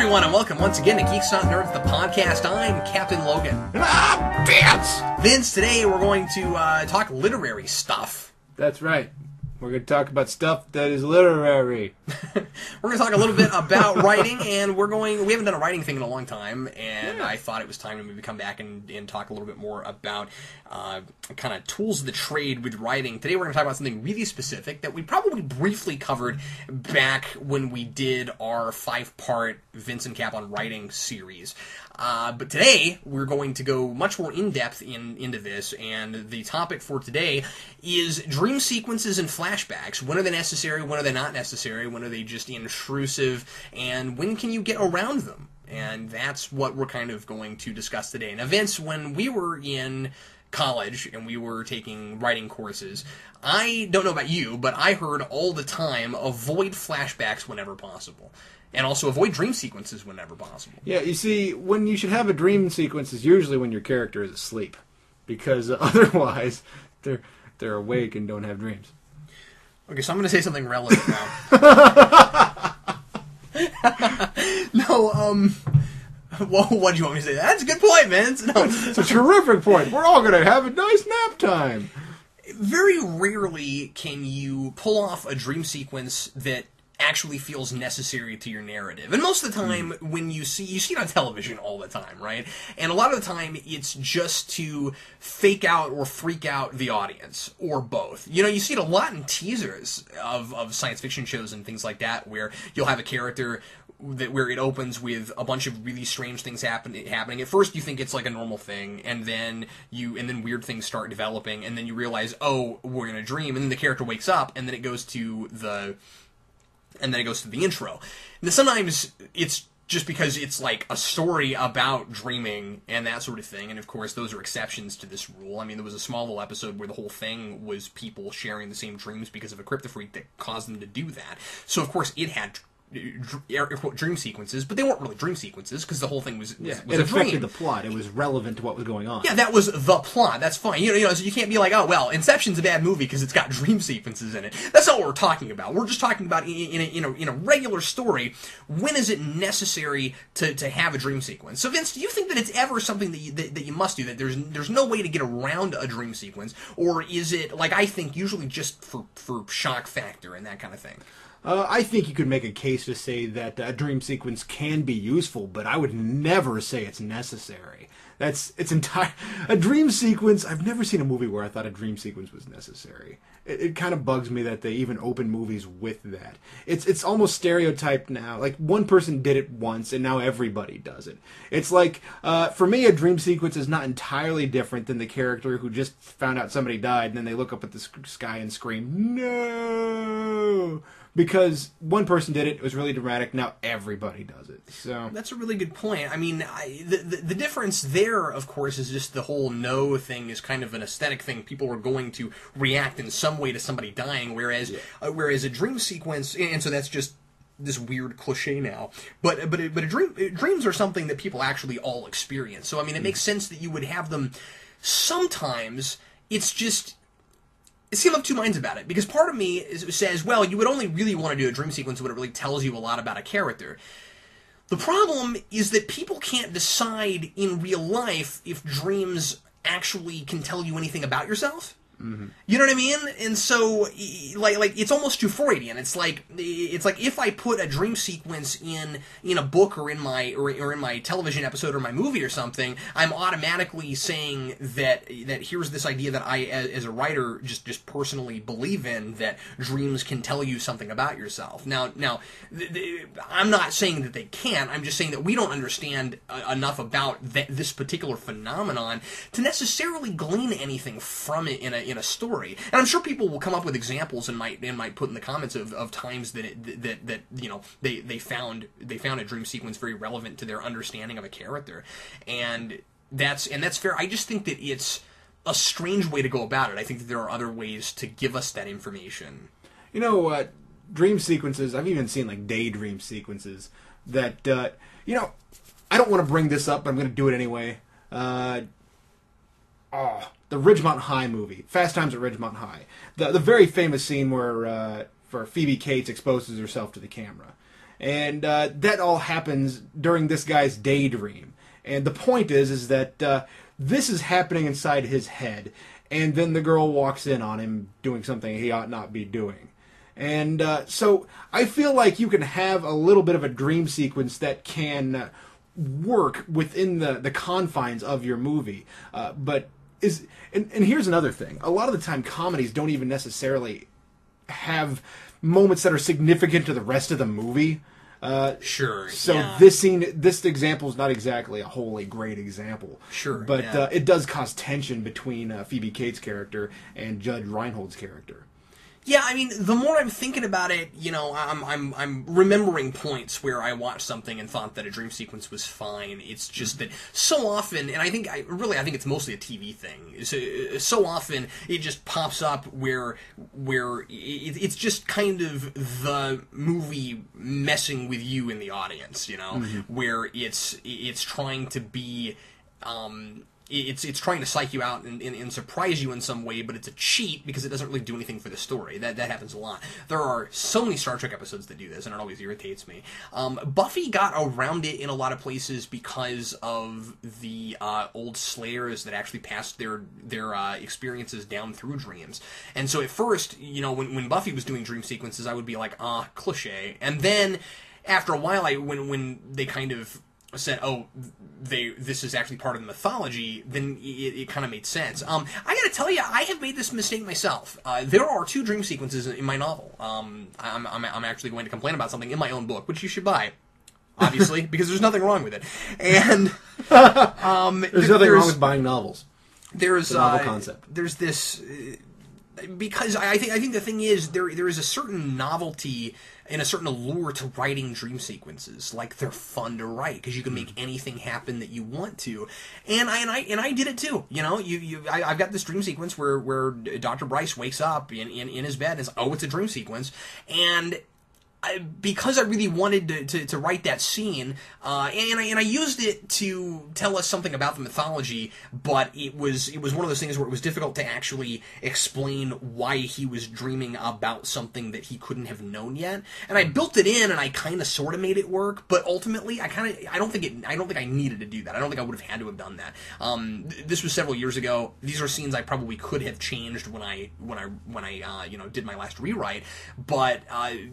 everyone, and welcome once again to Geeks Not Nerds, the podcast. I'm Captain Logan. And I'm Vince! Vince, today we're going to talk literary stuff. That's right. We're going to talk about stuff that is literary. We're going to talk a little bit about writing, and we haven't done a writing thing in a long time, and I thought it was time to maybe come back and talk a little bit more about kind of tools of the trade with writing. Today we're going to talk about something really specific that we probably briefly covered back when we did our 5-part Vince and Cap on Writing series. But today, we're going to go much more in-depth into this, and the topic for today is dream sequences and flashbacks. When are they necessary? When are they not necessary? When are they just intrusive? And when can you get around them? And that's what we're kind of going to discuss today. Now, Vince, when we were in college and we were taking writing courses, I don't know about you, but I heard all the time, avoid flashbacks whenever possible. And also avoid dream sequences whenever possible. Yeah, you see, when you should have a dream sequence is usually when your character is asleep. Because otherwise, they're awake and don't have dreams. Okay, so I'm going to say something relevant now. Well, what do you want me to say? That's a good point, Vince. No. It's a terrific point. We're all going to have a nice nap time. Very rarely can you pull off a dream sequence that actually feels necessary to your narrative. And most of the time, when you see it on television all the time, right? And a lot of the time, it's just to fake out or freak out the audience, or both. You know, you see it a lot in teasers of science fiction shows and things like that, where you'll have a character where it opens with a bunch of really strange things happening. At first, you think it's like a normal thing, and then weird things start developing, and then you realize, oh, we're in a dream, and then the character wakes up, and then it goes to the intro. And sometimes it's just because it's like a story about dreaming and that sort of thing, and of course those are exceptions to this rule. I mean, there was a Smallville episode where the whole thing was people sharing the same dreams because of a cryptofreak that caused them to do that. So of course it had dream sequences, but they weren't really dream sequences because the whole thing was it a dream. affected the plot. It was relevant to what was going on. Yeah, that was the plot. That's fine. You know, so you can't be like, oh, well, Inception's a bad movie because it's got dream sequences in it. That's not what we're talking about. We're just talking about in a regular story, when is it necessary to have a dream sequence? So, Vince, do you think that it's ever something that you must do, that there's no way to get around a dream sequence, or is it, like I think, usually just for shock factor and that kind of thing? I think you could make a case to say that a dream sequence can be useful, but I would never say it's necessary. A dream sequence. I've never seen a movie where I thought a dream sequence was necessary. It kind of bugs me that they even open movies with that. It's almost stereotyped now. Like, one person did it once, and now everybody does it. It's like, for me, a dream sequence is not entirely different than the character who just found out somebody died, and then they look up at the sky and scream, "No!" Because one person did it, it was really dramatic, now everybody does it. So that's a really good point. I mean, the difference there, of course, is just the whole no thing is kind of an aesthetic thing. People are going to react in some way to somebody dying, whereas a dream sequence, and so that's just this weird cliche now, but dreams are something that people actually all experience. So I mean, it makes sense that you would have them. Sometimes it's just, see, I'm of two minds about it, because part of me says, well, you would only really want to do a dream sequence when it really tells you a lot about a character. The problem is that people can't decide in real life if dreams actually can tell you anything about yourself. Mm-hmm. You know what I mean? And so, like it's almost too Freudian. It's like if I put a dream sequence in a book or in my television episode or my movie or something, I'm automatically saying that here's this idea that I, as a writer, just personally believe in, that dreams can tell you something about yourself. Now, I'm not saying that they can't. I'm just saying that we don't understand enough about this particular phenomenon to necessarily glean anything from it in a story. And I'm sure people will come up with examples and might put in the comments of times that you know they found a dream sequence very relevant to their understanding of a character, and that's fair. I just think that it's a strange way to go about it. I think that there are other ways to give us that information. You know, dream sequences, I've even seen like daydream sequences that you know, I don't want to bring this up, but I'm going to do it anyway. The Ridgemont High movie, Fast Times at Ridgemont High. The very famous scene where Phoebe Cates exposes herself to the camera. And that all happens during this guy's daydream. And the point is that this is happening inside his head. And then the girl walks in on him doing something he ought not be doing. And so I feel like you can have a little bit of a dream sequence that can work within the confines of your movie. And here's another thing. A lot of the time, comedies don't even necessarily have moments that are significant to the rest of the movie. Sure. So yeah. this example is not exactly a wholly great example. Sure. But yeah. It does cause tension between Phoebe Cates' character and Judge Reinhold's character. Yeah, I mean, the more I'm thinking about it, I'm remembering points where I watched something and thought that a dream sequence was fine. It's just that so often, and I think it's mostly a TV thing. So often it just pops up where it's just kind of the movie messing with you in the audience, where it's trying to be. It's trying to psych you out and surprise you in some way, but it's a cheat because it doesn't really do anything for the story. That happens a lot. There are so many Star Trek episodes that do this, and it always irritates me. Buffy got around it in a lot of places because of the old Slayers that actually passed their experiences down through dreams. And so at first, when Buffy was doing dream sequences, I would be like, cliche. And then after a while, when they kind of said, this is actually part of the mythology, then it kind of made sense. I gotta tell you, I have made this mistake myself. There are 2 dream sequences in my novel. I'm actually going to complain about something in my own book, which you should buy, obviously, because there's nothing wrong with it. And there's nothing wrong with buying novels. There's a novel concept. There's this because I think the thing is there is a certain novelty and a certain allure to writing dream sequences. Like, they're fun to write because you can make anything happen that you want to, and I did it too. I've got this dream sequence where Dr. Bryce wakes up in his bed and says, it's a dream sequence, and because I really wanted to write that scene, and I used it to tell us something about the mythology, but it was one of those things where it was difficult to actually explain why he was dreaming about something that he couldn't have known yet. And I built it in, and I kind of sort of made it work, but ultimately I don't think I needed to do that. I don't think I would have had to have done that. This was several years ago. These are scenes I probably could have changed when I did my last rewrite, but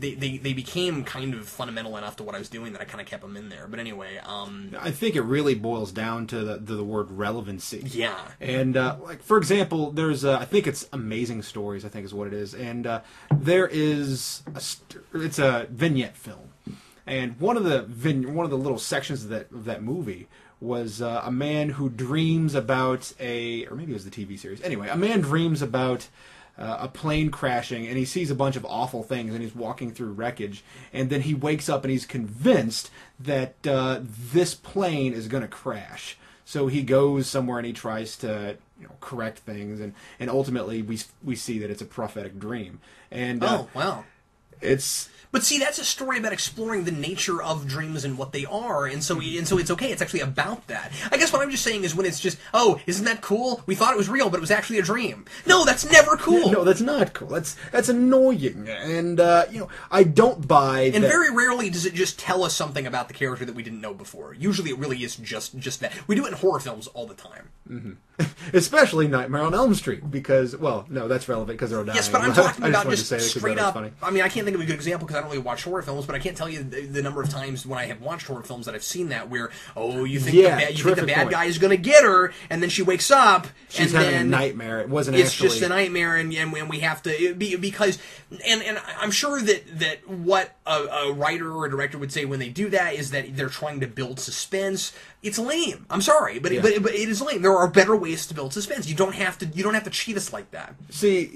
they became kind of fundamental enough to what I was doing that I kind of kept them in there. But anyway, I think it really boils down to the word relevancy. Yeah. And like, for example, there's I think it's Amazing Stories, I think is what it is, and there is it's a vignette film, and one of the little sections of that movie was a man who dreams about or maybe it was the TV series. Anyway, a man dreams about a plane crashing, and he sees a bunch of awful things, and he's walking through wreckage, and then he wakes up and he's convinced that this plane is going to crash. So he goes somewhere and he tries to correct things, and ultimately we see that it's a prophetic dream. And wow. But see, that's a story about exploring the nature of dreams and what they are, and so it's okay. It's actually about that. I guess what I'm just saying is when it's just, isn't that cool? We thought it was real, but it was actually a dream. No, that's never cool. No, that's not cool. That's annoying, and I don't buy. And very rarely does it just tell us something about the character that we didn't know before. Usually, it really is just that. We do it in horror films all the time. Mm-hmm. Especially Nightmare on Elm Street, because that's relevant because they're all dying. Yes, but I'm talking about just just straight up. Funny. I mean, I can't think of a good example because I don't really watch horror films, but I can't tell you the number of times when I have watched horror films that I've seen that where you think the bad guy is going to get her, and then she wakes up, she's and having then a nightmare. It's just a nightmare, and we have to because I'm sure that what a writer or a director would say when they do that is that they're trying to build suspense. It's lame. I'm sorry, but it is lame. There are better ways to build suspense. You don't have to cheat us like that. See,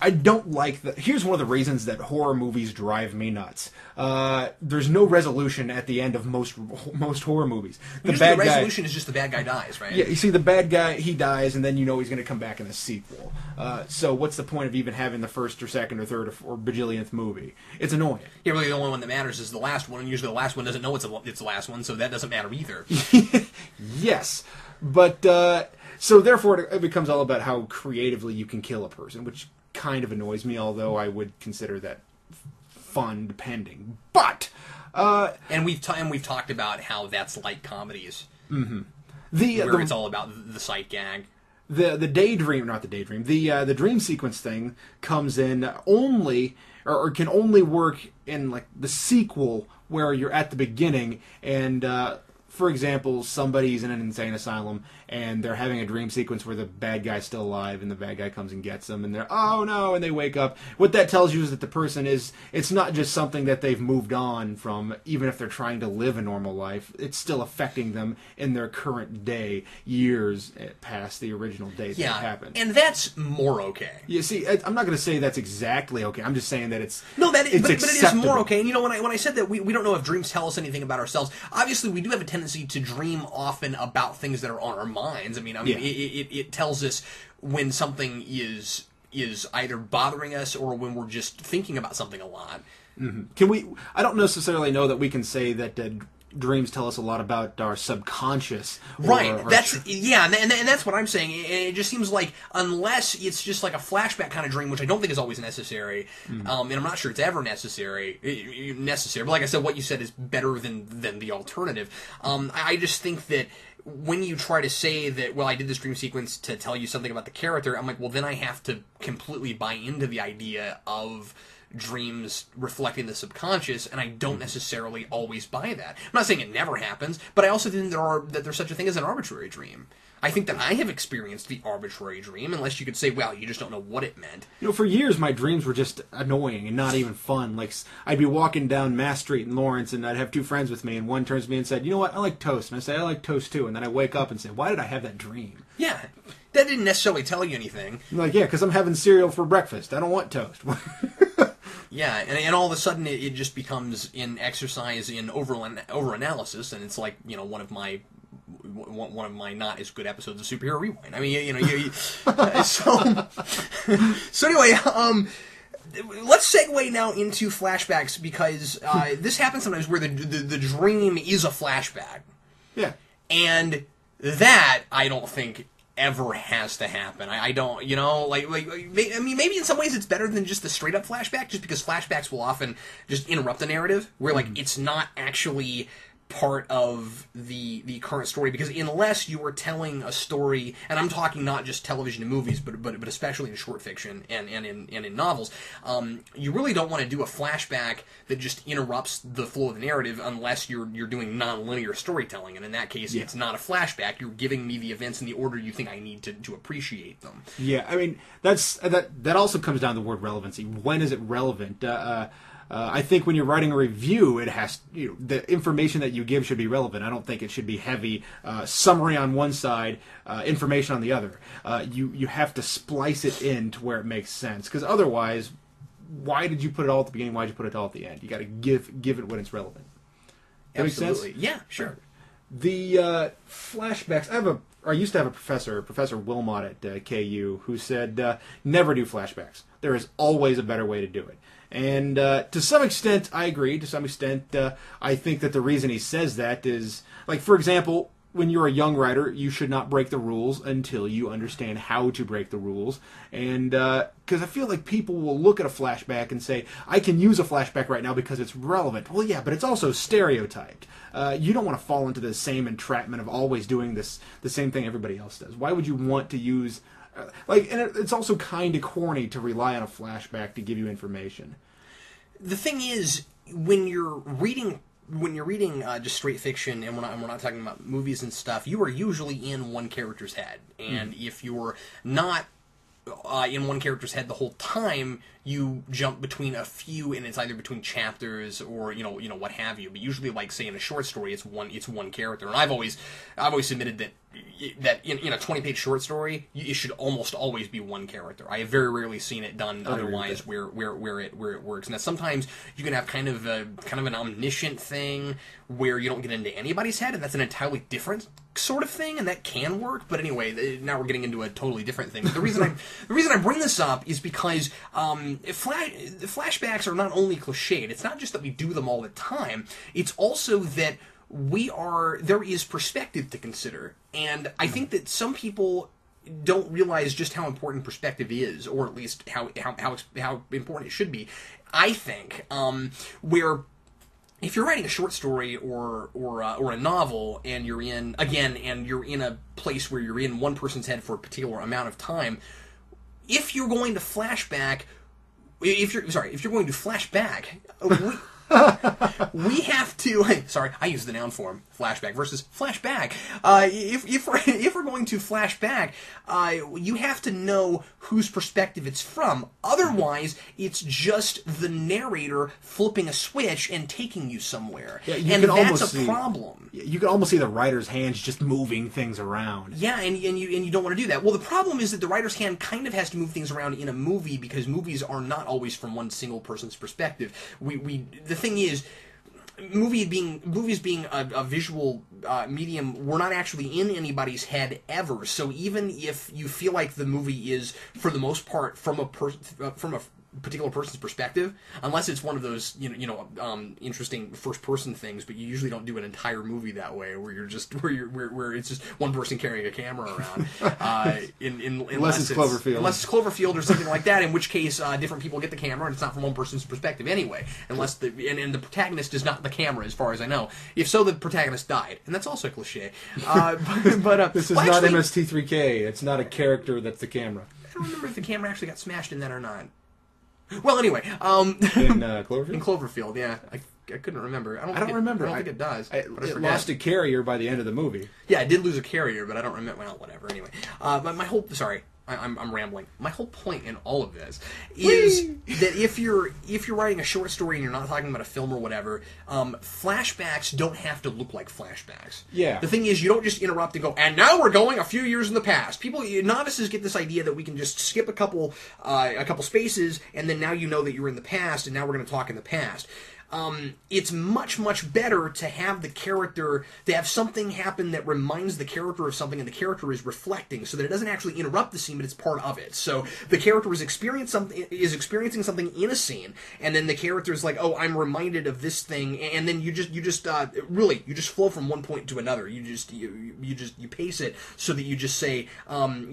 I don't like that. Here's one of the reasons that horror movies drive me nuts. There's no resolution at the end of most horror movies. The resolution is just the bad guy dies, right? Yeah, you see the bad guy, he dies, and then he's going to come back in a sequel. So what's the point of even having the first or second or third or bajillionth movie? It's annoying. Yeah, really the only one that matters is the last one, and usually the last one doesn't know it's the last one, so that doesn't matter either. Yes, but so therefore it becomes all about how creatively you can kill a person, which kind of annoys me, although I would consider that fun, depending. But and we've talked about how that's like comedies, where it's all about the sight gag. The dream sequence thing comes in only, or can only work in like the sequel where you're at the beginning and. For example, somebody's in an insane asylum and they're having a dream sequence where the bad guy's still alive and the bad guy comes and gets them and they're, oh no, and they wake up. What that tells you is that the person it's not just something that they've moved on from, even if they're trying to live a normal life. It's still affecting them in their current day, years past the original date that happened. And that's more okay. You see, I'm not going to say that's exactly okay. I'm just saying that it's but it is more okay. And you know, when I said that we don't know if dreams tell us anything about ourselves, obviously we do have a tendency to dream often about things that are on our minds. I mean, it tells us when something is either bothering us or when we're just thinking about something a lot. Mm-hmm. I don't necessarily know that we can say that dreams tell us a lot about our subconscious. Right. And that's what I'm saying. It just seems like unless it's just like a flashback kind of dream, which I don't think is always necessary, and I'm not sure it's ever necessary. But like I said, what you said is better than the alternative. I just think that when you try to say that, well, I did this dream sequence to tell you something about the character, I'm like, well, then I have to completely buy into the idea of dreams reflecting the subconscious, and I don't necessarily always buy that. I'm not saying it never happens, but I also think that there's such a thing as an arbitrary dream. I think that I have experienced the arbitrary dream, unless you could say, well, you just don't know what it meant. You know, for years my dreams were just annoying and not even fun. Like, I'd be walking down Mass Street in Lawrence, and I'd have two friends with me, and one turns to me and said, you know what, I like toast. And I say, I like toast too. And then I wake up and say, why did I have that dream? Yeah, that didn't necessarily tell you anything. I'm like, yeah, because I'm having cereal for breakfast. I don't want toast. Yeah, and all of a sudden it just becomes an exercise in over-analysis, and it's like, you know, one of my not as good episodes of Superhero Rewind. I mean, you know, so anyway, let's segue now into flashbacks, because this happens sometimes where the dream is a flashback. Yeah, and that I don't think ever has to happen. I don't, you know, like I mean, maybe in some ways it's better than just the straight up flashback, just because flashbacks will often just interrupt the narrative, where like it's not actually part of the current story, because unless you were telling a story, and I'm talking not just television and movies, but especially in short fiction and in novels, you really don't want to do a flashback that just interrupts the flow of the narrative unless you're doing non-linear storytelling, and in that case, it's not a flashback. You're giving me the events in the order you think I need to appreciate them. Yeah, I mean, that also comes down to the word relevancy. When is it relevant? I think when you're writing a review, it has, you know, the information that you give should be relevant. I don't think it should be heavy summary on one side, information on the other. You have to splice it in to where it makes sense, because otherwise, why did you put it all at the beginning? Why did you put it all at the end? You got to give it when it's relevant. That Absolutely. Make sense? Yeah, sure. The flashbacks. I used to have a Professor Wilmot at KU, who said, never do flashbacks. There is always a better way to do it. And to some extent, I agree. To some extent, I think that the reason he says that is, like, for example, when you're a young writer, you should not break the rules until you understand how to break the rules. And because I feel like people will look at a flashback and say, I can use a flashback right now because it's relevant. Well, yeah, but it's also stereotyped. You don't want to fall into the same entrapment of always doing the same thing everybody else does. Why would you want to use... and it's also kind of corny to rely on a flashback to give you information. The thing is, when you're reading just straight fiction, and we're not talking about movies and stuff, you are usually in one character's head, and if you're not in one character's head the whole time, you jump between a few, and it's either between chapters or you know what have you. But usually, like say in a short story, it's one character. And I've always submitted that in a 20-page short story, it should almost always be one character. I have very rarely seen it done otherwise where it works. Now sometimes you can have kind of an omniscient thing where you don't get into anybody's head, and that's an entirely different sort of thing, and that can work. But anyway, now we're getting into a totally different thing. But the reason I bring this up is because flashbacks are not only cliched. It's not just that we do them all the time. It's also that there is perspective to consider. And I think that some people don't realize just how important perspective is, or at least how important it should be. I think where if you're writing a short story or a novel, and you're in a place where you're in one person's head for a particular amount of time, if you're going to flashback, if you're going to flashback. We have to. Sorry, I use the noun form. Flashback versus flashback. If we're going to flashback, you have to know whose perspective it's from. Otherwise, it's just the narrator flipping a switch and taking you somewhere, and that's a problem. You can almost see the writer's hands just moving things around. Yeah, and you don't want to do that. Well, the problem is that the writer's hand kind of has to move things around in a movie, because movies are not always from one single person's perspective. The thing is, movies being a visual medium, we're not actually in anybody's head ever. So even if you feel like the movie is, for the most part, from a particular person's perspective, unless it's one of those interesting first person things, but you usually don't do an entire movie that way, where you're just where it's just one person carrying a camera around. Unless it's Cloverfield. Unless it's Cloverfield or something like that, in which case different people get the camera, and it's not from one person's perspective anyway. Unless the protagonist is not the camera, as far as I know. If so, the protagonist died, and that's also a cliche. But this is not MST3K. It's not a character that's the camera. I don't remember if the camera actually got smashed in that or not. Well, anyway, in Cloverfield? In Cloverfield, yeah, I couldn't remember. I don't remember. I don't think it does. It lost a carrier by the end of the movie. Yeah, it did lose a carrier, but I don't remember. Well, whatever. Anyway, but my whole I'm rambling. My whole point in all of this is that if you're writing a short story and you're not talking about a film or whatever, flashbacks don't have to look like flashbacks. Yeah. The thing is, you don't just interrupt and go, and now we're going a few years in the past. Novices get this idea that we can just skip a couple spaces, and then now you know that you're in the past, and now we're going to talk in the past. It's much, much better to have something happen that reminds the character of something, and the character is reflecting, so that it doesn't actually interrupt the scene, but it's part of it. So the character is experiencing something in a scene, and then the character is like, oh, I'm reminded of this thing, and then you just flow from one point to another. You pace it so that you just say, Bob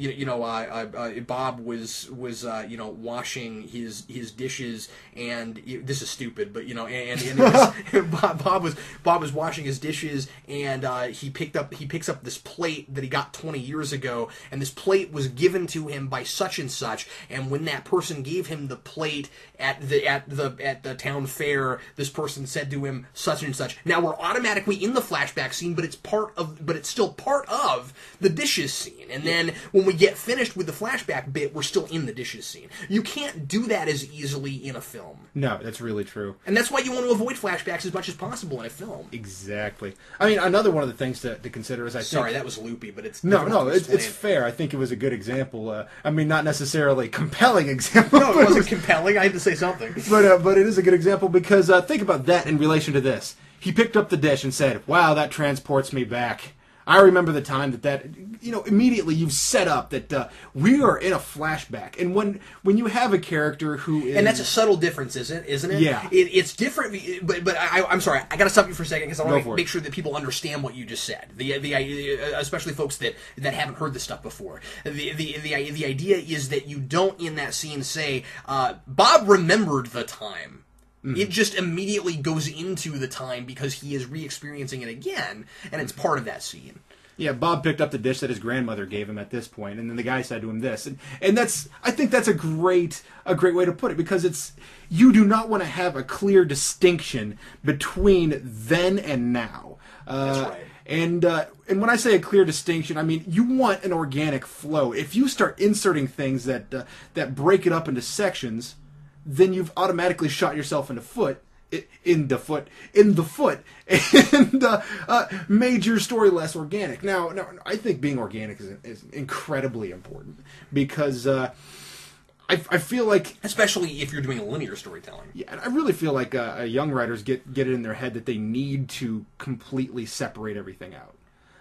was washing his dishes, and this is stupid, but and Bob was washing his dishes, and he picks up this plate that he got 20 years ago, and this plate was given to him by such and such, and when that person gave him the plate at the town fair, this person said to him such and such. Now we're automatically in the flashback scene, but it's still part of the dishes scene. And then when we get finished with the flashback bit, we're still in the dishes scene. You can't do that as easily in a film. No, that's really true. And that's why you want to avoid flashbacks as much as possible in a film. Exactly. I mean, another one of the things to consider is Sorry, that was loopy, but it's... it's fair. I think it was a good example. I mean, not necessarily compelling example. No, it wasn't compelling. I had to say something. But it is a good example, because think about that in relation to this. He picked up the dish and said, wow, that transports me back. I remember the time that immediately you've set up that we are in a flashback. And when you have a character who is... And that's a subtle difference, isn't it? Yeah. It's different, but I'm sorry, I got to stop you for a second, because I want to make sure that people understand what you just said. Especially folks that haven't heard this stuff before. The idea is that you don't, in that scene, say, Bob remembered the time. Mm-hmm. It just immediately goes into the time because he is re-experiencing it again, and it's part of that scene. Yeah, Bob picked up the dish that his grandmother gave him at this point, and then the guy said to him this, and I think that's a great way to put it, because you do not want to have a clear distinction between then and now. That's right. And when I say a clear distinction, I mean you want an organic flow. If you start inserting things that break it up into sections, then you've automatically shot yourself in the foot, and made your story less organic. Now, I think being organic is incredibly important, because I feel like... Especially if you're doing linear storytelling. Yeah, and I really feel like young writers get it in their head that they need to completely separate everything out.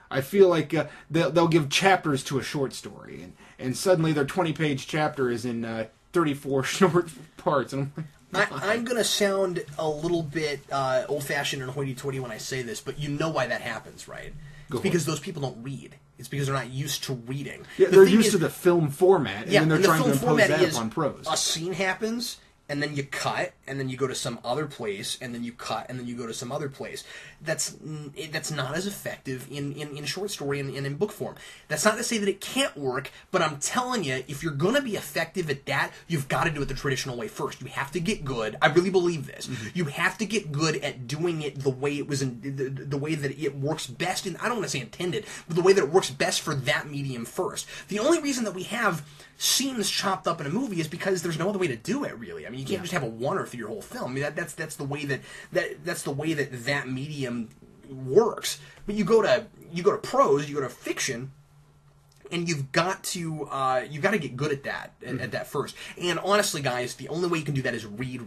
I feel like they'll give chapters to a short story, and suddenly their 20-page chapter is in 34 short parts. And I'm going to sound a little bit old-fashioned and hoity-toity when I say this, but you know why that happens, right? It's because those people don't read. It's because they're not used to reading. Yeah, they're used to the film format, and then they're trying to impose that upon prose. A scene happens, and then you cut, and then you go to some other place, and then you cut, and then you go to some other place. That's not as effective in short story and in book form. That's not to say that it can't work, but I'm telling you, if you're going to be effective at that, you've got to do it the traditional way first. You have to get good. I really believe this. Mm-hmm. You have to get good at doing it the way it was the way that it works best. I don't want to say intended, but the way that it works best for that medium first. The only reason that we have scenes chopped up in a movie is because there's no other way to do it, really. I mean, you can't just have a oneer through your whole film. I mean, that's the way that medium works. But you go to prose, you go to fiction, and you've got to get good at that at that first. And honestly, guys, the only way you can do that is read.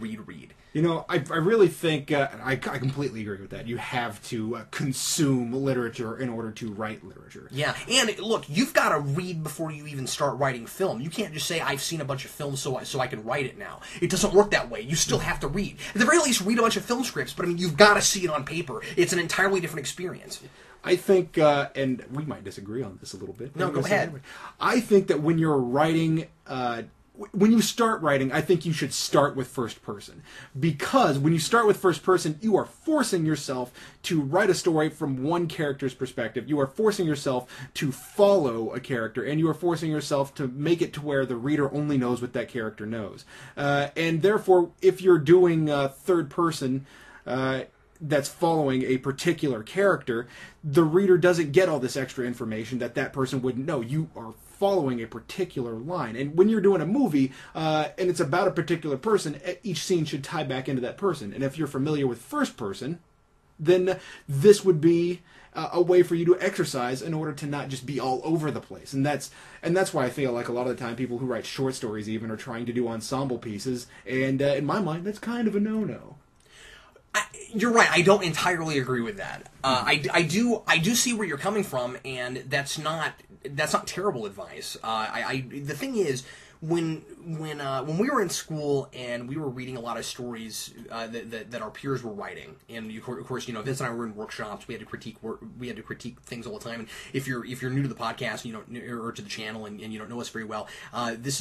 You know, I really think I completely agree with that. You have to consume literature in order to write literature. Yeah, and look, you've got to read before you even start writing film. You can't just say, I've seen a bunch of films so I can write it now. It doesn't work that way. You still have to read. At the very least, read a bunch of film scripts, but I mean, you've got to see it on paper. It's an entirely different experience. I think, and we might disagree on this a little bit. No, go ahead. I think that when you're writing, when you start writing, I think you should start with first person. Because when you start with first person, you are forcing yourself to write a story from one character's perspective. You are forcing yourself to follow a character, and you are forcing yourself to make it to where the reader only knows what that character knows. And therefore, if you're doing third person, that's following a particular character, the reader doesn't get all this extra information that person wouldn't know. You are following a particular line. And when you're doing a movie, and it's about a particular person, each scene should tie back into that person. And if you're familiar with first person, then this would be a way for you to exercise in order to not just be all over the place. And that's why I feel like a lot of the time people who write short stories even are trying to do ensemble pieces. And in my mind, that's kind of a no-no. You're right. I don't entirely agree with that. I do see where you're coming from, and that's not terrible advice. The thing is, when we were in school and we were reading a lot of stories that our peers were writing, and of course, you know, Vince and I were in workshops. We had to critique things all the time. And if you're new to the podcast, or to the channel, and you don't know us very well, this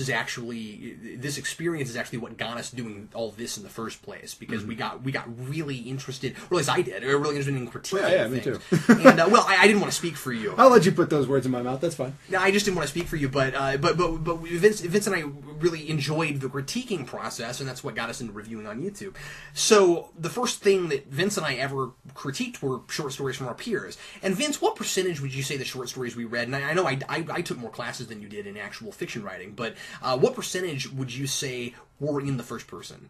experience is actually what got us doing all this in the first place, because we got really interested, or at least I did, really interested in critiquing yeah, things. Me too. And I didn't want to speak for you. I'll let you put those words in my mouth. That's fine. No, I just didn't want to speak for you, but Vince and I really enjoyed the critiquing process, and that's what got us into reviewing on YouTube. So the first thing that Vince and I ever critiqued were short stories from our peers. And Vince, what percentage would you say the short stories we read, and I know I took more classes than you did in actual fiction writing, but what percentage would you say were in the first person?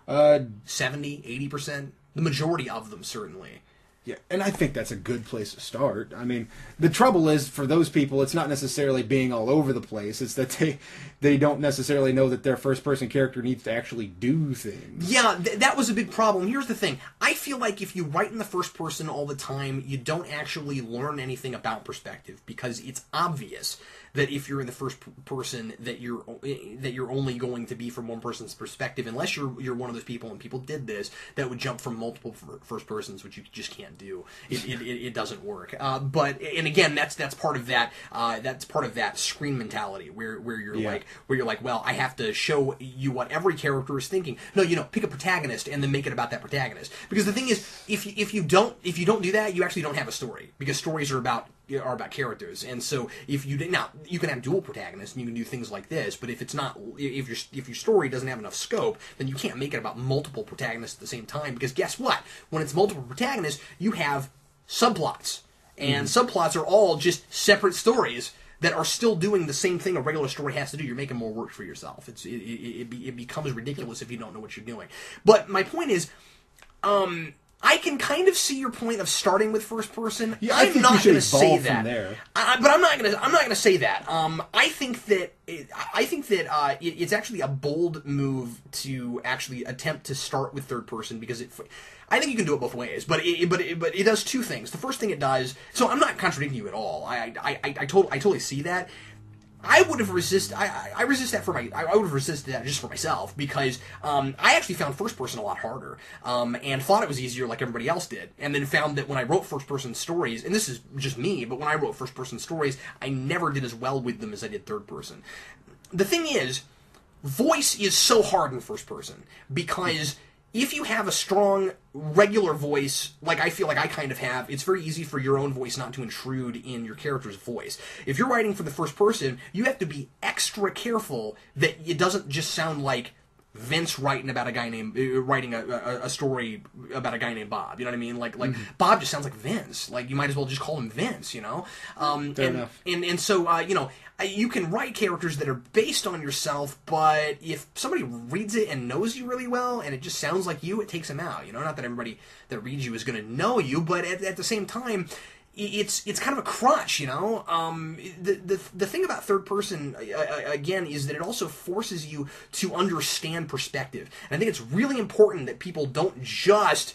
70, 80%? The majority of them, certainly. Yeah, and I think that's a good place to start. I mean, the trouble is, for those people, it's not necessarily being all over the place. It's that they don't necessarily know that their first-person character needs to actually do things. Yeah, that was a big problem. Here's the thing. I feel like if you write in the first person all the time, you don't actually learn anything about perspective, because it's obvious that if you're in the first person, that you're only going to be from one person's perspective, unless you're one of those people, and people did this, that would jump from multiple first persons, which you just can't do. It doesn't work. But again, that's part of that. That's part of that screen mentality where you're like, well, I have to show you what every character is thinking. No, pick a protagonist and then make it about that protagonist. Because the thing is, if you don't do that, you actually don't have a story, because stories are about characters. And so if you can have dual protagonists and you can do things like this, but if your story doesn't have enough scope, then you can't make it about multiple protagonists at the same time, because guess what? When it's multiple protagonists, you have subplots. And subplots are all just separate stories that are still doing the same thing a regular story has to do. You're making more work for yourself. It becomes ridiculous if you don't know what you're doing. But my point is, I can kind of see your point of starting with first person. Yeah, I'm not going to say that. From there. But I'm not going to say that. I think that it's actually a bold move to actually attempt to start with third person, because I think you can do it both ways. But it does two things. The first thing it does. So I'm not contradicting you at all. I totally see that. I would have resisted. I resist that I would have resisted that just for myself because I actually found first person a lot harder and thought it was easier like everybody else did, and then found that when I wrote first person stories, and this is just me, but when I wrote first person stories, I never did as well with them as I did third person. The thing is, voice is so hard in first person because if you have a strong regular voice, like I feel like I kind of have, it's very easy for your own voice not to intrude in your character's voice. If you're writing for the first person, you have to be extra careful that it doesn't just sound like Vince writing about a guy named writing a story about a guy named Bob. You know what I mean? Like Bob just sounds like Vince. Like you might as well just call him Vince. You know? Fair enough. And so you know, you can write characters that are based on yourself, but if somebody reads it and knows you really well, and it just sounds like you, it takes them out. You know, not that everybody that reads you is going to know you, but at the same time, it's kind of a crutch, you know. The thing about third person again is that it also forces you to understand perspective, and I think it's really important that people don't just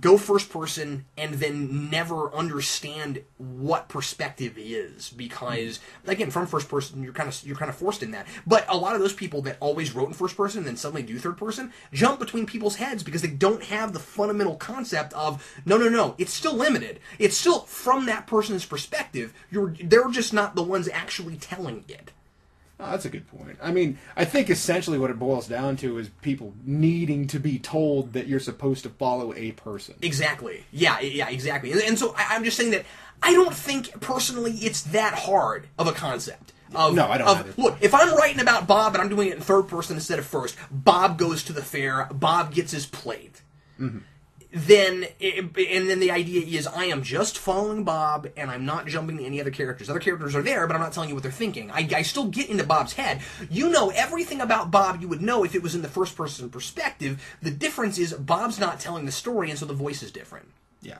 go first person and then never understand what perspective is, because again, from first person you're kind of forced in that. But a lot of those people that always wrote in first person and then suddenly do third person jump between people's heads because they don't have the fundamental concept of no, it's still limited, it's still from that person's perspective, they're just not the ones actually telling it. Oh, that's a good point. I mean, I think essentially what it boils down to is people needing to be told that you're supposed to follow a person. Exactly. Yeah, exactly. And so I'm just saying that I don't think, personally, it's that hard of a concept. No, I don't either. Look, if I'm writing about Bob and I'm doing it in third person instead of first, Bob goes to the fair, Bob gets his plate. Mm-hmm. Then the idea is I am just following Bob and I'm not jumping to any other characters. Other characters are there, but I'm not telling you what they're thinking. I still get into Bob's head. You know everything about Bob you would know if it was in the first person perspective. The difference is Bob's not telling the story, and so the voice is different. Yeah.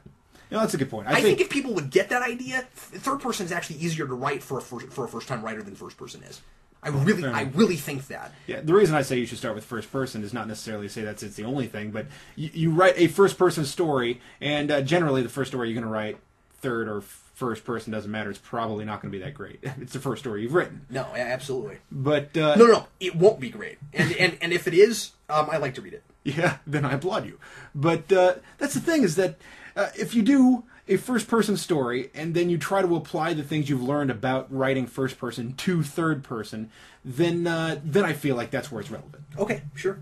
No, that's a good point. I think if people would get that idea, third person is actually easier to write for a first time writer than first person is. I really think that. Yeah, the reason I say you should start with first person is not necessarily to say it's the only thing, but you write a first person story, and generally the first story you're going to write, third or first person, doesn't matter. It's probably not going to be that great. It's the first story you've written. No, absolutely. But no, it won't be great. And if it is, I like to read it. Yeah, then I applaud you. But that's the thing, is that if you do a first-person story, and then you try to apply the things you've learned about writing first-person to third-person, then I feel like that's where it's relevant. Okay, sure.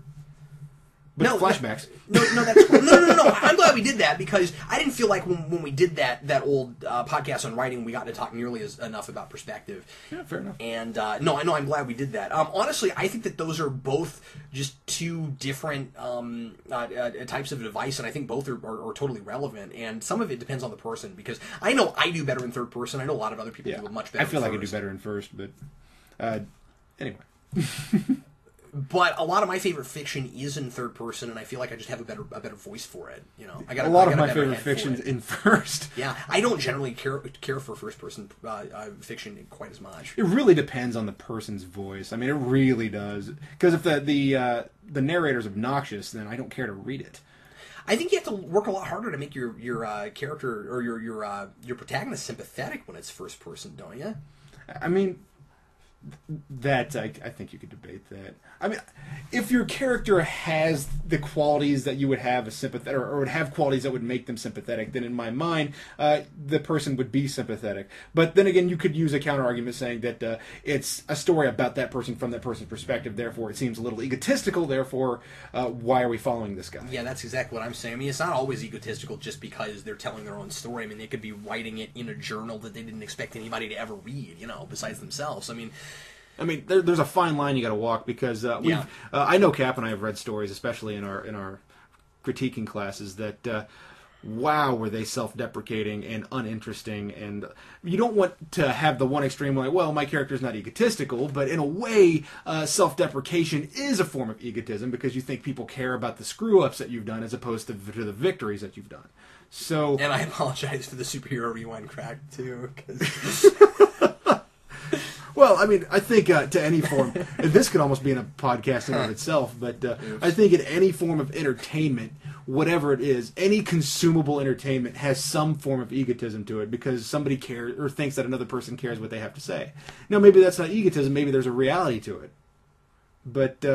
But flashbacks. No, that's cool. No. I'm glad we did that, because I didn't feel like when we did that old podcast on writing, we got to talk nearly enough about perspective. Yeah, fair enough. And no, I'm glad we did that. Honestly, I think that those are both just two different types of advice, and I think both are totally relevant. And some of it depends on the person, because I know I do better in third person. I know a lot of other people do much better. I feel in like first. I do better in first, but anyway. But a lot of my favorite fiction is in third person, and I feel like I just have a better voice for it. You know, a lot of my favorite fiction's in first. Yeah, I don't generally care for first person fiction quite as much. It really depends on the person's voice. I mean, it really does. Because if the narrator's obnoxious, then I don't care to read it. I think you have to work a lot harder to make your character or your protagonist sympathetic when it's first person, don't you? I mean, that I think you could debate that. I mean, if your character has the qualities that you would have a sympathetic, or would have qualities that would make them sympathetic, then in my mind, the person would be sympathetic. But then again, you could use a counter argument saying that it's a story about that person from that person's perspective. Therefore, it seems a little egotistical. Therefore, why are we following this guy? Yeah, that's exactly what I'm saying. I mean, it's not always egotistical just because they're telling their own story. I mean, they could be writing it in a journal that they didn't expect anybody to ever read, you know, besides themselves. I mean, there's a fine line you got to walk, because I know Cap and I have read stories, especially in our critiquing classes, that wow, were they self-deprecating and uninteresting, and you don't want to have the one extreme like, well, my character's not egotistical, but in a way, self-deprecation is a form of egotism, because you think people care about the screw-ups that you've done as opposed to the victories that you've done. So, and I apologize for the superhero rewind crack too, Well, I mean, I think to any form, this could almost be in a podcast in and of itself, but I think in any form of entertainment, whatever it is, any consumable entertainment has some form of egotism to it because somebody cares or thinks that another person cares what they have to say. Now, maybe that's not egotism. Maybe there's a reality to it. But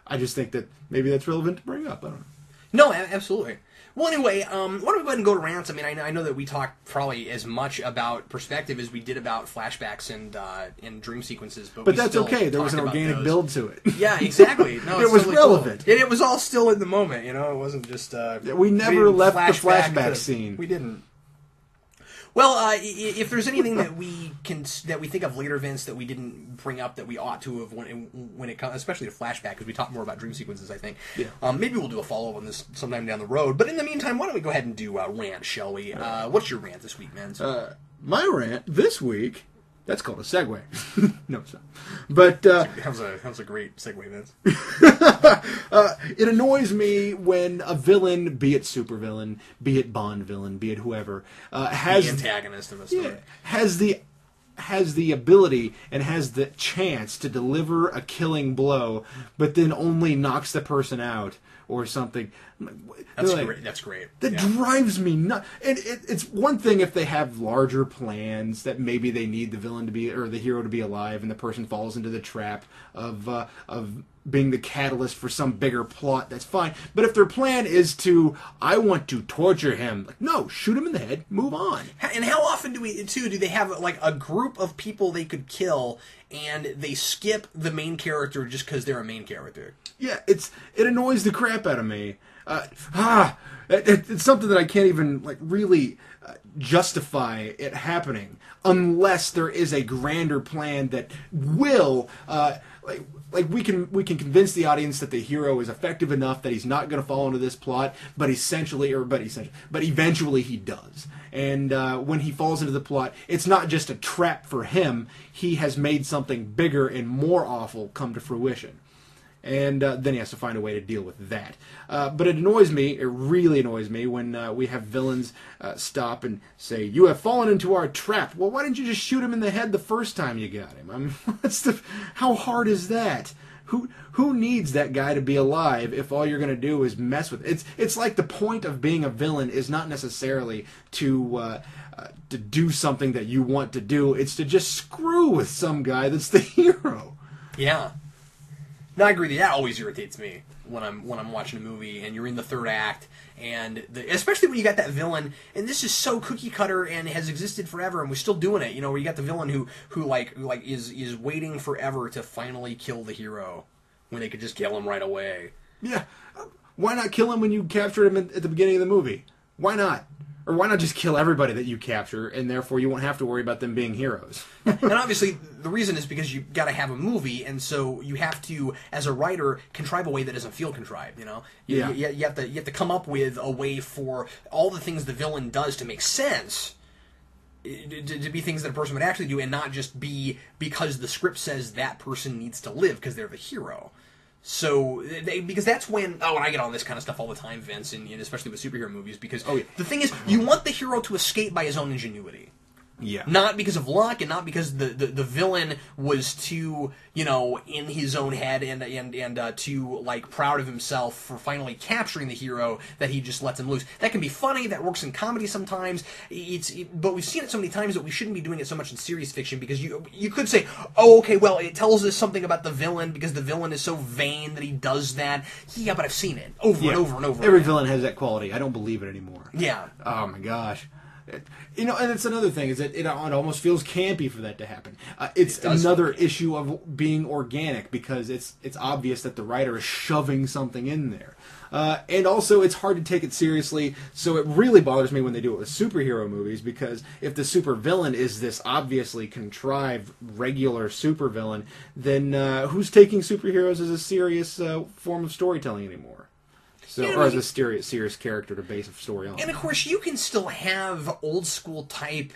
I just think that maybe that's relevant to bring up. I don't know. No, absolutely. Well, anyway, why don't we go ahead and go to rants? I mean, I know that we talked probably as much about perspective as we did about flashbacks and dream sequences, but that's okay. There was an organic build to it. Yeah, exactly. No, it was totally relevant. Cool. And it was all still in the moment, you know? It wasn't just... we never left the flashback scene. We didn't. Well, if there's anything that we think of later, Vince, that we didn't bring up that we ought to have when it comes, especially to flashback, because we talk more about dream sequences, I think. Yeah. Maybe we'll do a follow-up on this sometime down the road. But in the meantime, why don't we go ahead and do a rant, shall we? What's your rant this week, man? My rant this week. That's called a segue. No, it's not. But that was a great segue, Vince. It annoys me when a villain, be it supervillain, be it Bond villain, be it whoever, has the antagonist of a story, has the ability and has the chance to deliver a killing blow, but then only knocks the person out or something. That's great. That drives me nuts. And it's one thing if they have larger plans that maybe they need the villain to be or the hero to be alive, and the person falls into the trap of being the catalyst for some bigger plot. That's fine. But if their plan is I want to torture him, like, no, shoot him in the head, move on. And how often do they have like a group of people they could kill, and they skip the main character just because they're a main character? Yeah, it annoys the crap out of me. It's something that I can't even really justify it happening unless there is a grander plan that will we can convince the audience that the hero is effective enough that he's not going to fall into this plot, but eventually he does. And when he falls into the plot, it's not just a trap for him. He has made something bigger and more awful come to fruition. And then he has to find a way to deal with that. But it really annoys me when we have villains stop and say, "You have fallen into our trap." Well, why didn't you just shoot him in the head the first time you got him? I mean, how hard is that? Who needs that guy to be alive if all you're going to do is mess with it? It's like the point of being a villain is not necessarily to do something that you want to do. It's to just screw with some guy that's the hero. Yeah. No, I agree. That always irritates me when I'm watching a movie and you're in the third act, and especially when you got that villain, and this is so cookie cutter and has existed forever, and we're still doing it. You know, where you got the villain who is waiting forever to finally kill the hero when they could just kill him right away. Yeah, why not kill him when you captured him at the beginning of the movie? Why not? Or why not just kill everybody that you capture, and therefore you won't have to worry about them being heroes? And obviously, the reason is because you've got to have a movie, and so you have to, as a writer, contrive a way that doesn't feel contrived. You know, you have to come up with a way for all the things the villain does to make sense, to be things that a person would actually do, and not just be because the script says that person needs to live because they're the hero. So, because that's when I get on this kind of stuff all the time, Vince, and especially with superhero movies, because the thing is, you want the hero to escape by his own ingenuity. Yeah. Not because of luck, and not because the villain was too, in his own head and too, proud of himself for finally capturing the hero that he just lets him loose. That can be funny, that works in comedy sometimes, but we've seen it so many times that we shouldn't be doing it so much in serious fiction, because you could say, it tells us something about the villain because the villain is so vain that he does that. Yeah, but I've seen it over and over and over. Every villain has that quality. I don't believe it anymore. Yeah. Oh my gosh. And it's another thing is that it almost feels campy for that to happen. It's another issue of being organic because it's obvious that the writer is shoving something in there. And also, it's hard to take it seriously, so it really bothers me when they do it with superhero movies, because if the supervillain is this obviously contrived, regular supervillain, then who's taking superheroes as a serious form of storytelling anymore? Or as a serious character to base a story on. And of course, you can still have old school type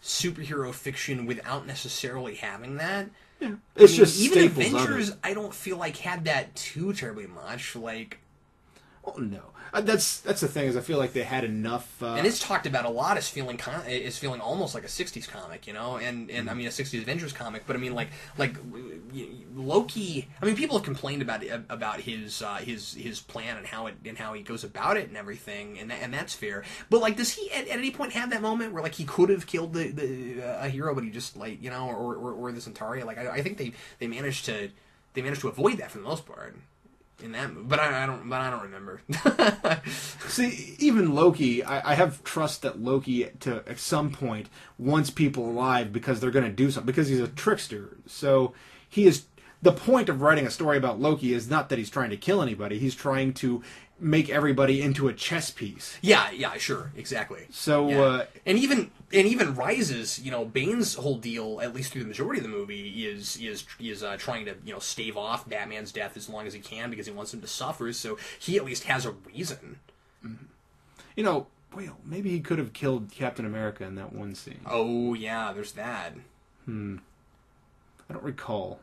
superhero fiction without necessarily having that. Yeah, it's just even Avengers. I don't feel like had that too terribly much. Oh, no. That's the thing, is I feel like they had enough... and it's talked about a lot as feeling almost like a 60s comic, you know? And I mean, a 60s Avengers comic, but I mean, like Loki... I mean, people have complained about his plan and how he goes about it and everything, and that's fair. But, like, does he at any point have that moment where, like, he could have killed a hero, but he just, like, you know, or the Centauri? Like, I think they managed to avoid that for the most part in that movie, but I don't remember. See, even Loki, I have trust that Loki, at some point, wants people alive because they're going to do something, because he's a trickster. So he is... The point of writing a story about Loki is not that he's trying to kill anybody, he's trying to make everybody into a chess piece. Yeah, sure, exactly. So, yeah. And even Rises, you know, Bane's whole deal, at least through the majority of the movie, is trying to, you know, stave off Batman's death as long as he can because he wants him to suffer. So he at least has a reason. Mm-hmm. You know, well, maybe he could have killed Captain America in that one scene. Oh yeah, there's that. I don't recall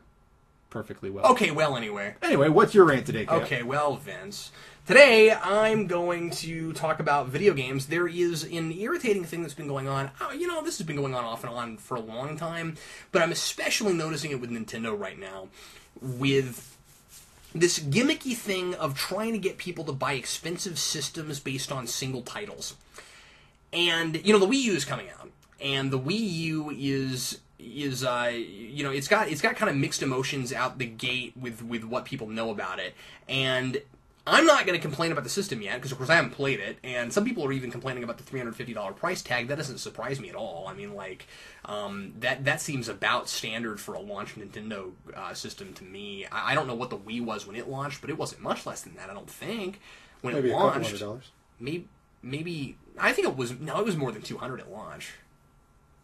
perfectly well. Okay, well, anyway. Anyway, what's your rant today, Cap? Okay, well, Vince. Today, I'm going to talk about video games. There is an irritating thing that's been going on. You know, this has been going on off and on for a long time, but I'm especially noticing it with Nintendo right now, with this gimmicky thing of trying to get people to buy expensive systems based on single titles. And, you know, the Wii U is coming out, and the Wii U is you know, it's got kind of mixed emotions out the gate with what people know about it. And I'm not going to complain about the system yet, because of course I haven't played it, and some people are even complaining about the $350 price tag. That doesn't surprise me at all. I mean, like, that seems about standard for a launch Nintendo system to me. I don't know what the Wii was when it launched, but it wasn't much less than that, I don't think, when maybe it launched. Maybe $200. Maybe, I think it was more than $200 at launch.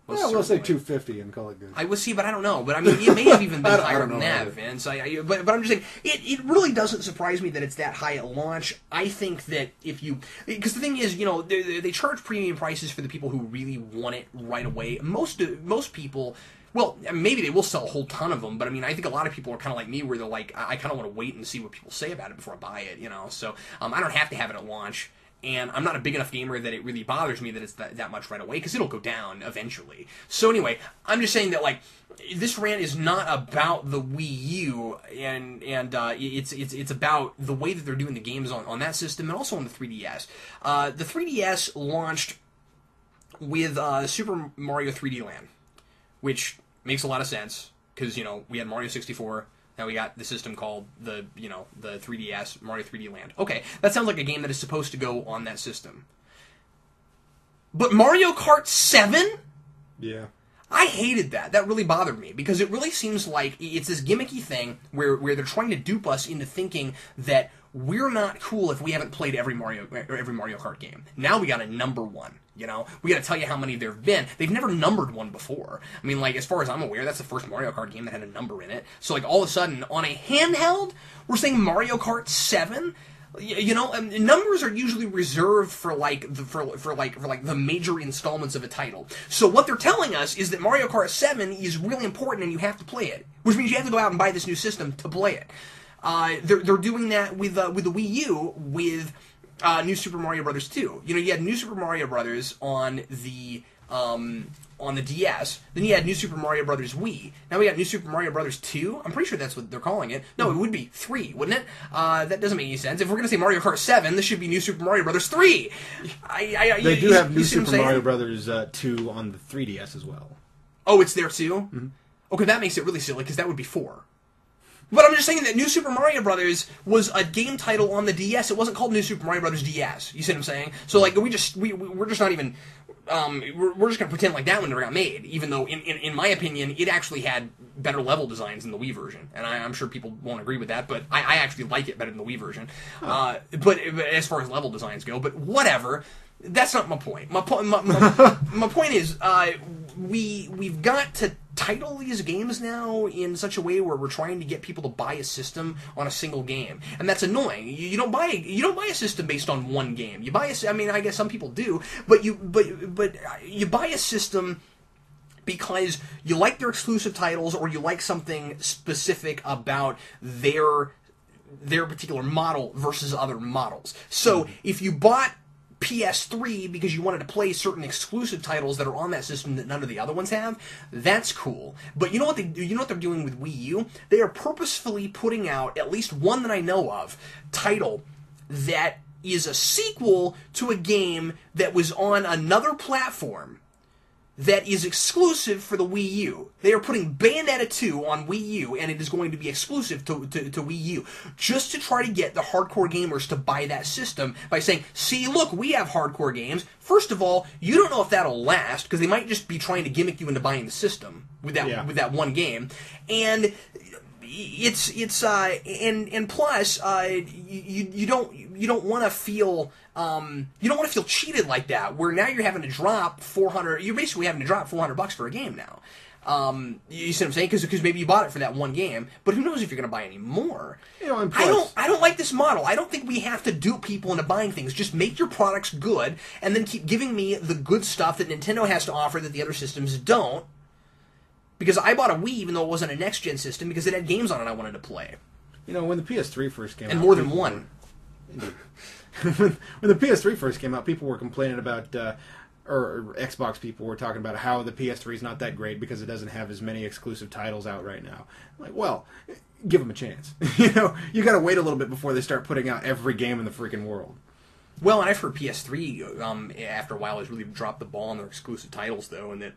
Yeah, we'll say $250 and call it good. I will see, but I don't know. But I mean, it may have even been higher than that, Vince. But I'm just saying, it really doesn't surprise me that it's that high at launch. I think that because the thing is, you know, they charge premium prices for the people who really want it right away. Most people. Well, maybe they will sell a whole ton of them, but I mean, I think a lot of people are kind of like me, where they're like, I kind of want to wait and see what people say about it before I buy it, you know. So I don't have to have it at launch. And I'm not a big enough gamer that it really bothers me that it's that much right away, because it'll go down eventually. So anyway, I'm just saying that, like, this rant is not about the Wii U, and it's about the way that they're doing the games on that system, and also on the 3DS. The 3DS launched with Super Mario 3D Land, which makes a lot of sense, because, you know, we had Mario 64... Now we got the system called the 3DS, Mario 3D Land. Okay, that sounds like a game that is supposed to go on that system. But Mario Kart 7? Yeah. I hated that. That really bothered me, because it really seems like it's this gimmicky thing where they're trying to dupe us into thinking that we're not cool if we haven't played every Mario Kart game. Now we got to number one. You know, we got to tell you how many there've been. They've never numbered one before. I mean, like, as far as I'm aware, that's the first Mario Kart game that had a number in it. So, like, all of a sudden, on a handheld, we're saying Mario Kart 7. You know, numbers are usually reserved for the major installments of a title. So what they're telling us is that Mario Kart 7 is really important and you have to play it, which means you have to go out and buy this new system to play it. They're doing that with the Wii U with New Super Mario Bros. 2. You know, you had New Super Mario Bros. On the DS. Then you had New Super Mario Bros. Wii. Now we got New Super Mario Bros. 2. I'm pretty sure that's what they're calling it. No, it would be 3, wouldn't it? That doesn't make any sense. If we're going to say Mario Kart 7, this should be New Super Mario Bros. 3. They do have New Super Mario Bros. 2 on the 3DS as well. Oh, it's there too? Mm-hmm. Okay, that makes it really silly, because that would be 4. But I'm just saying that New Super Mario Brothers was a game title on the DS. It wasn't called New Super Mario Brothers DS. You see what I'm saying? So, like, we're just not even we're just gonna pretend like that one never got made. Even though, in my opinion, it actually had better level designs than the Wii version, and I'm sure people won't agree with that. But I actually like it better than the Wii version. But as far as level designs go, but whatever. That's not my point. My point is, we've got to title these games now in such a way where we're trying to get people to buy a system on a single game, and that's annoying. You don't buy a system based on one game. You buy I mean, I guess some people do, but you buy a system because you like their exclusive titles, or you like something specific about their their particular model versus other models. So if you bought PS3 because you wanted to play certain exclusive titles that are on that system that none of the other ones have, that's cool. But you know what they're doing with Wii U? They are purposefully putting out at least one that I know of title that is a sequel to a game that was on another platform that is exclusive for the Wii U. They are putting Bayonetta 2 on Wii U, and it is going to be exclusive to Wii U, just to try to get the hardcore gamers to buy that system by saying, see, look, we have hardcore games. First of all, you don't know if that'll last, because they might just be trying to gimmick you into buying the system with that one game. And and plus you don't want to feel cheated like that, where now you're having to drop $400 for a game now. You see what I'm saying? Because maybe you bought it for that one game, but who knows if you're going to buy any more? And plus, I don't like this model. I don't think we have to dupe people into buying things. Just make your products good, and then keep giving me the good stuff that Nintendo has to offer that the other systems don't. Because I bought a Wii even though it wasn't a next-gen system, because it had games on it I wanted to play. When the PS3 first came out... And more than one. When the PS3 first came out, people were complaining about... or Xbox people were talking about how the PS3 is not that great because it doesn't have as many exclusive titles out right now. I'm like, well, give them a chance. You got to wait a little bit before they start putting out every game in the freaking world. Well, and I've heard PS3, after a while, has really dropped the ball on their exclusive titles, though, and that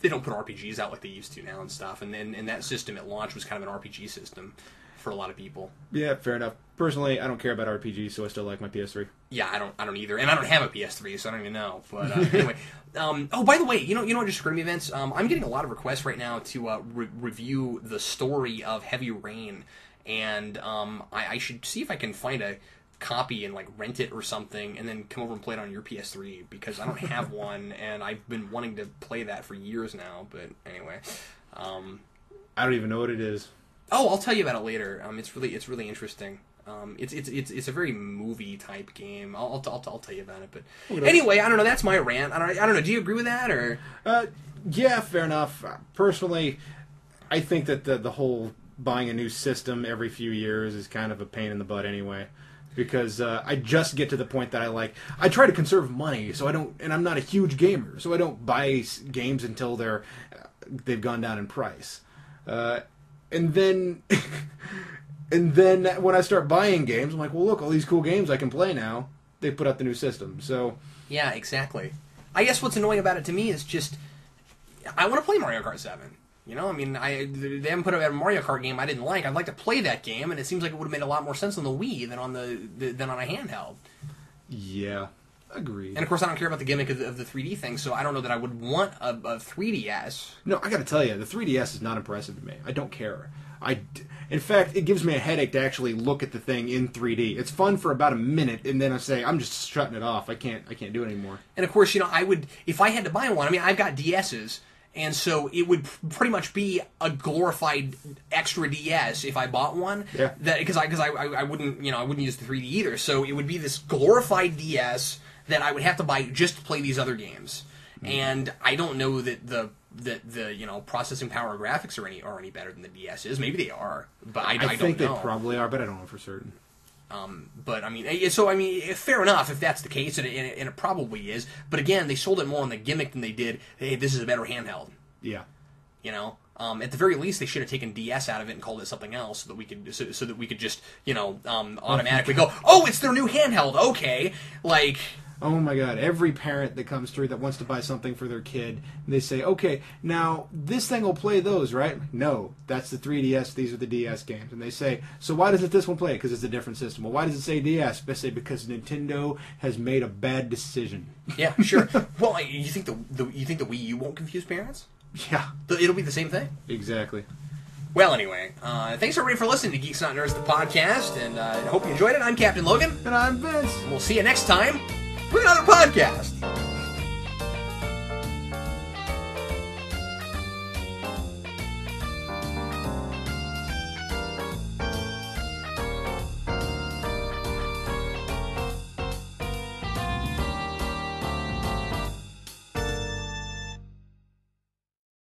they don't put RPGs out like they used to now and stuff. And that system at launch was kind of an RPG system for a lot of people. Yeah, fair enough. Personally, I don't care about RPGs, so I still like my PS3. Yeah, I don't either, and I don't have a PS3, so I don't even know. But anyway, oh, by the way, you know what just occurred to me, Vince? I'm getting a lot of requests right now to review the story of Heavy Rain, and I should see if I can find a copy and like rent it or something, and then come over and play it on your PS3, because I don't have one, and I've been wanting to play that for years now. But anyway, I don't even know what it is. Oh, I'll tell you about it later. It's really interesting. It's a very movie type game. I'll tell you about it. But anyway, I don't know. That's my rant. I don't know. Do you agree with that, or? Yeah, fair enough. Personally, I think that the whole buying a new system every few years is kind of a pain in the butt anyway. Because I just get to the point that I try to conserve money, so I don't, and I'm not a huge gamer, so I don't buy games until they've gone down in price. And then when I start buying games, I'm like, well, look, all these cool games I can play now. They put out the new system, so yeah, exactly. I guess what's annoying about it to me is just I want to play Mario Kart 7. They haven't put out a Mario Kart game I didn't like. I'd like to play that game, and it seems like it would have made a lot more sense on the Wii than on a handheld. Yeah, agreed. And of course, I don't care about the gimmick of the 3D thing, so I don't know that I would want a 3DS. No, I got to tell you, the 3DS is not impressive to me. I don't care. In fact, it gives me a headache to actually look at the thing in 3D. It's fun for about a minute, and then I say, I'm just shutting it off. I can't do it anymore. And of course, I would, if I had to buy one. I've got DSs. And so it would pretty much be a glorified extra DS if I bought one. Yeah. Because I wouldn't I wouldn't use the 3D either. So it would be this glorified DS that I would have to buy just to play these other games. Mm. And I don't know that the processing power or graphics are any better than the DS is. Maybe they are, but I don't know. I think they probably are, but I don't know for certain. But fair enough if that's the case, and it probably is. But again, they sold it more on the gimmick than they did, hey, this is a better handheld. Yeah. At the very least, they should have taken DS out of it and called it something else, so that we could just automatically go, oh, it's their new handheld. Okay, like. Oh my God, every parent that comes through that wants to buy something for their kid, they say, okay, now this thing will play those, right? No, that's the 3DS, these are the DS games. And they say, so why doesn't this one play? Because it's a different system. Well, why does it say DS? They say, because Nintendo has made a bad decision. Yeah, sure. Well, you think the Wii U won't confuse parents? Yeah. It'll be the same thing? Exactly. Well, anyway, thanks everybody for listening to Geeks Not Nerds, the podcast, and I hope you enjoyed it. I'm Captain Logan. And I'm Vince. And we'll see you next time with another podcast.